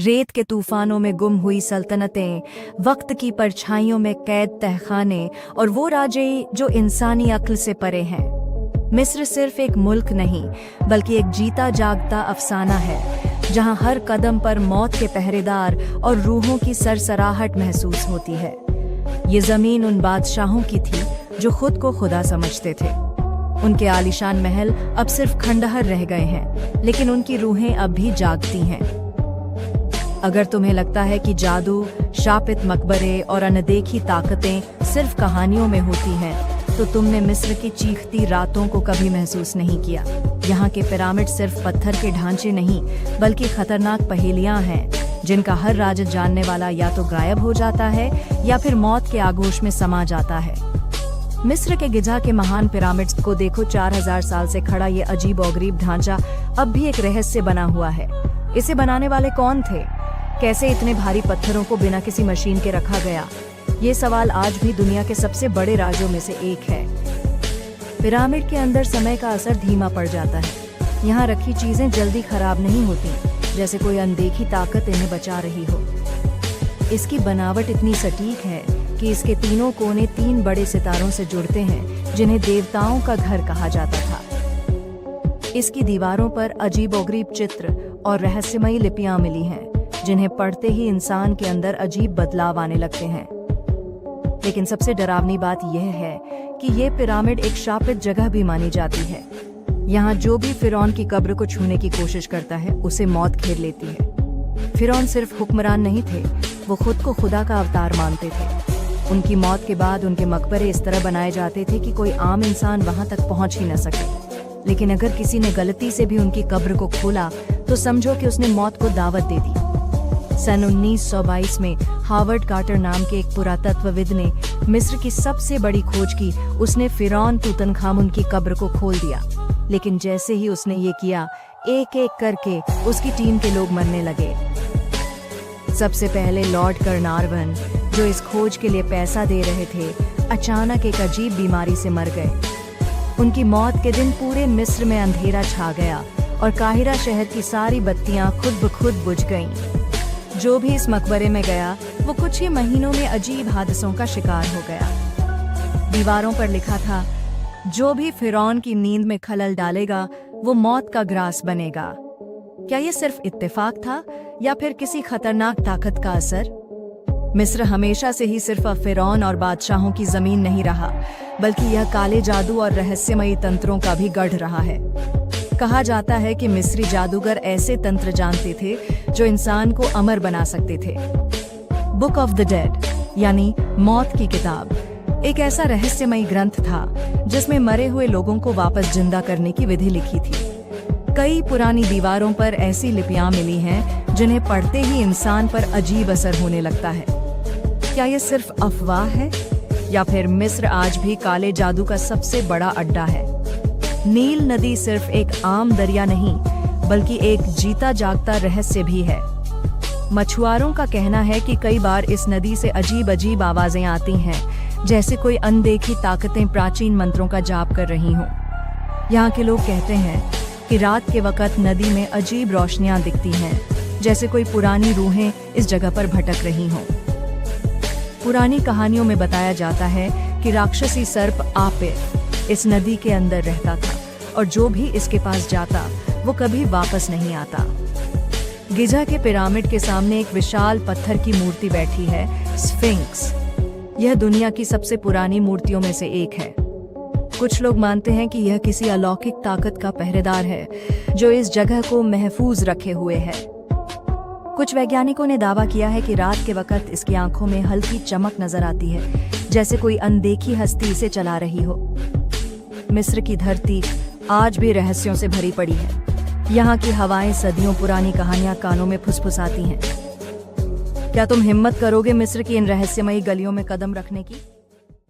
रेत के तूफानों में गुम हुई सल्तनतें, वक्त की परछाइयों में कैद तहखाने और वो राजे जो इंसानी अक्ल से परे हैं। मिस्र सिर्फ एक मुल्क नहीं, बल्कि एक जीता जागता अफसाना है, जहां हर कदम पर मौत के पहरेदार और रूहों की सरसराहट महसूस होती है। ये जमीन उन बादशाहों की थी जो खुद को खुदा समझते थे। उनके आलीशान महल अब सिर्फ खंडहर रह गए हैं, लेकिन उनकी रूहें अब भी जागती हैं। अगर तुम्हें लगता है कि जादू, शापित मकबरे और अनदेखी ताकतें सिर्फ कहानियों में होती हैं, तो तुमने मिस्र की चीखती रातों को कभी महसूस नहीं किया। यहाँ के पिरामिड सिर्फ पत्थर के ढांचे नहीं, बल्कि खतरनाक पहेलियां हैं, जिनका हर राज जानने वाला या तो गायब हो जाता है या फिर मौत के आगोश में समा जाता है। मिस्र के गिजा के महान पिरामिड्स को देखो। 4000 साल से खड़ा ये अजीब और गरीब ढांचा अब भी एक रहस्य बना हुआ है। इसे बनाने वाले कौन थे? कैसे इतने भारी पत्थरों को बिना किसी मशीन के रखा गया? ये सवाल आज भी दुनिया के सबसे बड़े राजों में से एक है। पिरामिड के अंदर समय का असर धीमा पड़ जाता है। यहाँ रखी चीजें जल्दी खराब नहीं होती, जैसे कोई अनदेखी ताकत इन्हें बचा रही हो। इसकी बनावट इतनी सटीक है कि इसके तीनों कोने 3 बड़े सितारों से जुड़ते हैं, जिन्हें देवताओं का घर कहा जाता था। इसकी दीवारों पर अजीबोगरीब चित्र और रहस्यमयी लिपियां मिली हैं, जिन्हें पढ़ते ही इंसान के अंदर अजीब बदलाव आने लगते हैं। लेकिन सबसे डरावनी बात यह है कि ये पिरामिड एक शापित जगह भी मानी जाती है। यहाँ जो भी फिरौन की कब्र को छूने की कोशिश करता है, उसे मौत घेर लेती है। फिरौन सिर्फ हुक्मरान नहीं थे, वो खुद को खुदा का अवतार मानते थे। उनकी मौत के बाद उनके मकबरे इस तरह बनाए जाते थे कि कोई आम इंसान वहां तक पहुंच ही न सके। लेकिन अगर किसी ने गलती से भी उनकी कब्र को खोला, तो समझो कि उसने मौत को दावत दे दी। सन 1922 में हावर्ड कार्टर नाम के एक पुरातत्वविद ने मिस्र की सबसे बड़ी खोज की। उसने फिरौन तूतनखामुन की कब्र को खोल दिया। लेकिन जैसे ही उसने ये किया, एक एक करके उसकी टीम के लोग मरने लगे। सबसे पहले लॉर्ड कर्नारवन, जो इस खोज के लिए पैसा दे रहे थे, अचानक एक अजीब बीमारी से मर गए। उनकी मौत के दिन पूरे मिस्र में अंधेरा छा गया और काहिरा शहर की सारी बत्तियां खुद ब खुद बुझ गईं। जो भी इस मकबरे में गया, वो कुछ ही महीनों में अजीब हादसों का शिकार हो गया। दीवारों पर लिखा था, जो भी फिरौन की नींद में खलल डालेगा, वो मौत का ग्रास बनेगा। क्या ये सिर्फ इत्तेफाक था या फिर किसी खतरनाक ताकत का असर? मिस्र हमेशा से ही सिर्फ फिरौन और बादशाहों की जमीन नहीं रहा, बल्कि यह काले जादू और रहस्यमयी तंत्रों का भी गढ़ रहा है। कहा जाता है कि मिस्री जादूगर ऐसे तंत्र जानते थे जो इंसान को अमर बना सकते थे। बुक ऑफ द डेड, यानी मौत की किताब, एक ऐसा रहस्यमयी ग्रंथ था जिसमें मरे हुए लोगों को वापस जिंदा करने की विधि लिखी थी। कई पुरानी दीवारों पर ऐसी लिपियां मिली हैं जिन्हें पढ़ते ही इंसान पर अजीब असर होने लगता है। क्या ये सिर्फ अफवाह है या फिर मिस्र आज भी काले जादू का सबसे बड़ा अड्डा है? नील नदी सिर्फ एक आम दरिया नहीं, बल्कि एक जीता जागता रहस्य भी है। मछुआरों का कहना है कि कई बार इस नदी से अजीब अजीब आवाजें आती हैं, जैसे कोई अनदेखी ताकतें प्राचीन मंत्रों का जाप कर रही हों। यहाँ के लोग कहते हैं कि रात के वक्त नदी में अजीब रोशनियां दिखती हैं, जैसे कोई पुरानी रूहें इस जगह पर भटक रही हों। पुरानी कहानियों में बताया जाता है कि राक्षसी सर्प आपिर इस नदी के अंदर रहता था, और जो भी इसके पास जाता, वो कभी वापस नहीं आता। गिजा के पिरामिड के सामने एक विशाल पत्थर की मूर्ति बैठी है, स्फिंक्स। यह दुनिया की सबसे पुरानी मूर्तियों में से एक है। कुछ लोग मानते हैं कि यह किसी अलौकिक ताकत का पहरेदार है, जो इस जगह को महफूज रखे हुए है। कुछ वैज्ञानिकों ने दावा किया है कि रात के वक्त इसकी आंखों में हल्की चमक नजर आती है, जैसे कोई अनदेखी हस्ती इसे चला रही हो। मिस्र की धरती आज भी रहस्यों से भरी पड़ी है। यहाँ की हवाएं सदियों पुरानी कहानियां कानों में फुसफुसाती हैं। क्या तुम हिम्मत करोगे मिस्र की इन रहस्यमयी गलियों में कदम रखने की?